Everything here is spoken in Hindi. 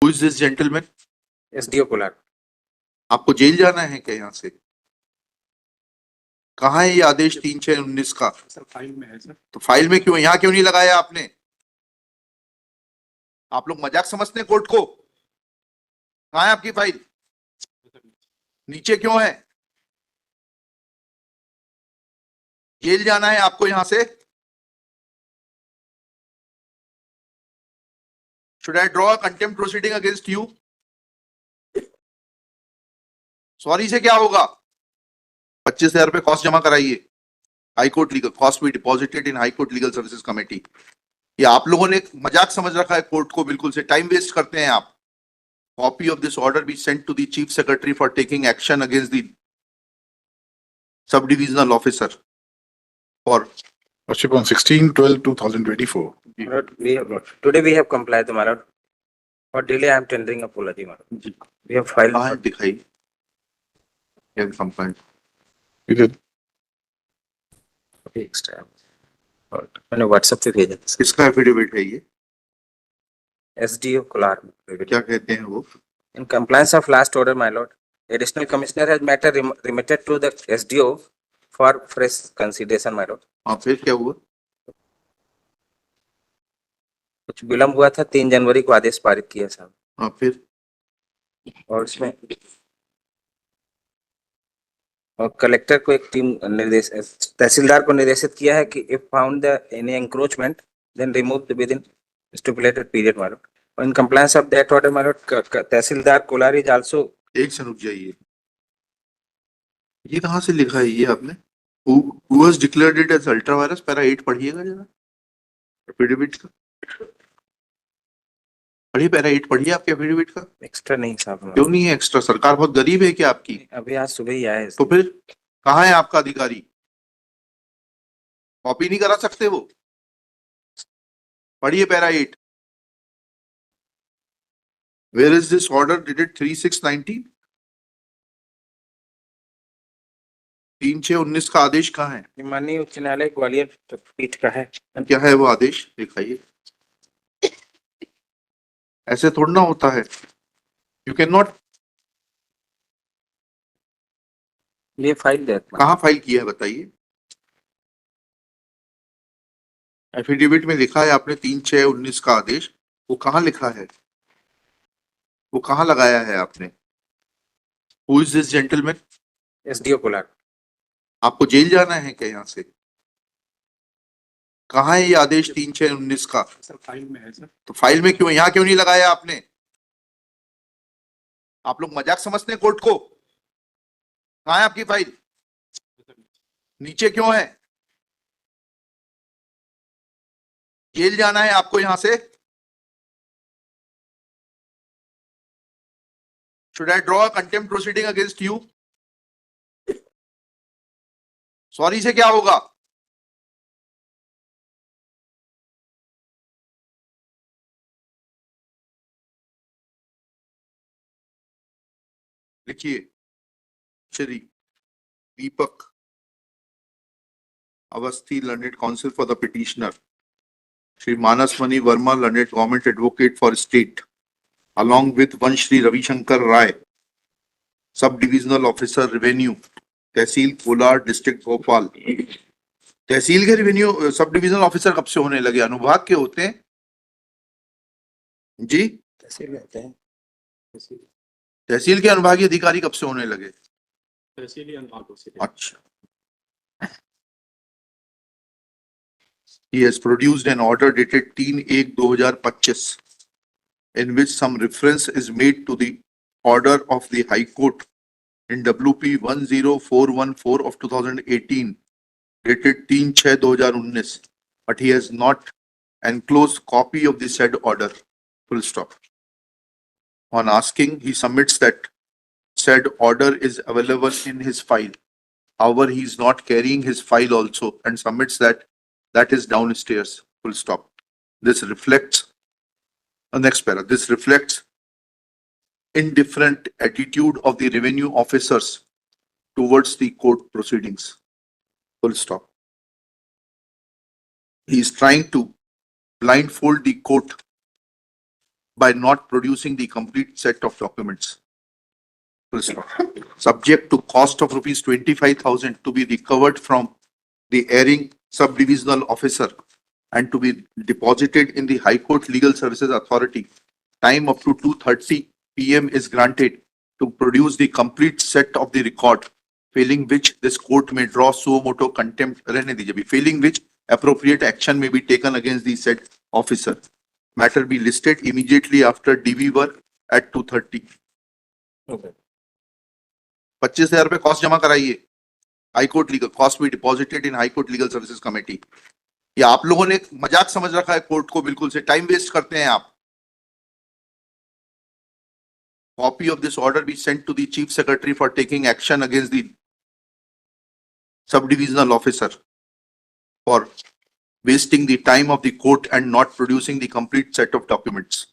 Who is this gentleman? SDO Kolar. आपको जेल जाना है क्या यहाँ से? कहाँ है ये आदेश 3/6/19 का? सर फाइल में है सर। तो फाइल में क्यों, यहाँ क्यों नहीं लगाया आपने? आप लोग मजाक समझते हैं कोर्ट को? कहाँ है आपकी फाइल? नीचे क्यों है? जेल जाना है आपको यहाँ से? Should I draw a contempt proceeding against you? Sorry से क्या होगा? 25,000 रुपए कॉस्ट जमा कराइए। हाई कोर्ट लीगल कॉस्ट भी deposited in high court legal services committee. ये आप लोगों ने मजाक समझ रखा है कोर्ट को, बिल्कुल से टाइम वेस्ट करते हैं आप। Copy of this order be sent to the chief secretary for taking action against the sub divisional officer for Worship on 16/12/2024. Today we have complied, my lord. For delay, I am tendering apology, my lord. We have filed. कहाँ दिखाई कंप्लेंट? We did. एक्स्ट्रा मैंने व्हाट्सएप पे भेजा था। किसका एफिडेविट है ये? SDO कोलार। क्या कहते हैं वो? In compliance of last order, my lord, additional commissioner has matter remitted to the SDO for fresh consideration, my lord. हाँ, फिर क्या हुआ? कुछ विलम्ब हुआ था, 3 जनवरी को आदेश पारित किया साहब। हाँ, फिर और इसमें और कलेक्टर को एक टीम निर्देश तहसीलदार को निर्देशित किया है कि if found the any encroachment then remove the within stipulated period, my lord. In compliance of that order, my lord, tahsildar Kolar is also। एक से रुक जाइए। ये कहाँ से लिखा है ये आपने? Who has declared it as ultra virus? Para 8 पढ़िएगा जरा एफिडेविट का। पढ़िए, पैरा 8 पढ़िए आपके एफिडेविट का। एक्स्ट्रा नहीं साहब। क्यों नहीं है एक्स्ट्रा? सरकार बहुत गरीब है क्या आपकी? अभी आज सुबह ही आया है। तो फिर कहाँ है आपका अधिकारी? कॉपी नहीं करा सकते वो? पढ़िए para 8। Where is this order dated 3/6/19? 3/6/19 का आदेश कहाँ है? माननीय उच्च न्यायालय ग्वालियर पीठ का है। क्या है वो आदेश? दिखाइए। ऐसे थोड़ा ना होता है। You can not. ये फाइल दे। कहाँ फाइल किया है बताइए? एफिडेविट में लिखा है आपने 3/6/19 का आदेश, वो कहाँ लिखा है? वो कहाँ लगाया है आपने? Who is this gentleman? SDO Kolar. आपको जेल जाना है क्या यहाँ से? कहाँ है ये आदेश 3/6/19 का? सर फाइल में है सर। तो फाइल में क्यों, यहाँ क्यों नहीं लगाया आपने? आप लोग मजाक समझते हैं कोर्ट को? कहाँ है आपकी फाइल? नीचे क्यों है? जेल जाना है आपको यहाँ से? Should I draw a contempt proceeding against you? Sorry से क्या होगा? लिखिए। Shri Deepak Awasthi, learned counsel for the petitioner. Shri Manasmani Verma, learned government advocate for state, along with one Shri Ravi Shankar Rai, sub-divisional officer revenue, tehsil Kolar, district Bhopal. तहसील के रेवेन्यू सब डिविजनल ऑफिसर कब से होने लगे? अनुभाग के होते हैं जी। तहसील रहते हैं। तहसील के अनुभागीय अधिकारी कब से होने लगे? तहसीली अनुभागों से। अच्छा। He has produced an order dated 3/1/2025 in which some reference is made to the order of the High Court in WP 10414 of 2018 dated 3/6/2019, but he has not enclosed copy of the said order. Full stop. On asking, he submits that said order is available in his file. However, he is not carrying his file also and submits that is downstairs. Full stop. This reflects, next para, this reflects indifferent attitude of the revenue officers towards the court proceedings. Full stop. He is trying to blindfold the court by not producing the complete set of documents. Subject to cost of rupees 25,000 to be recovered from the erring sub-divisional officer and to be deposited in the High Court Legal Services Authority. Time up to 2:30 PM is granted to produce the complete set of the record, failing which this court may draw suo motu contempt, failing which appropriate action may be taken against the said officer. Matter be listed immediately after DV work at 2:30. 25,000 रुपए कॉस्ट जमा कराइए. हाई कोर्ट लीगल कॉस्ट भी deposited in high court legal services committee. ये आप लोगों ने एक मजाक समझ रखा है कोर्ट को, बिल्कुल से टाइम वेस्ट करते हैं आप. Copy of this order be sent to the chief secretary for taking action against the sub-divisional officer for wasting the time of the court and not producing the complete set of documents.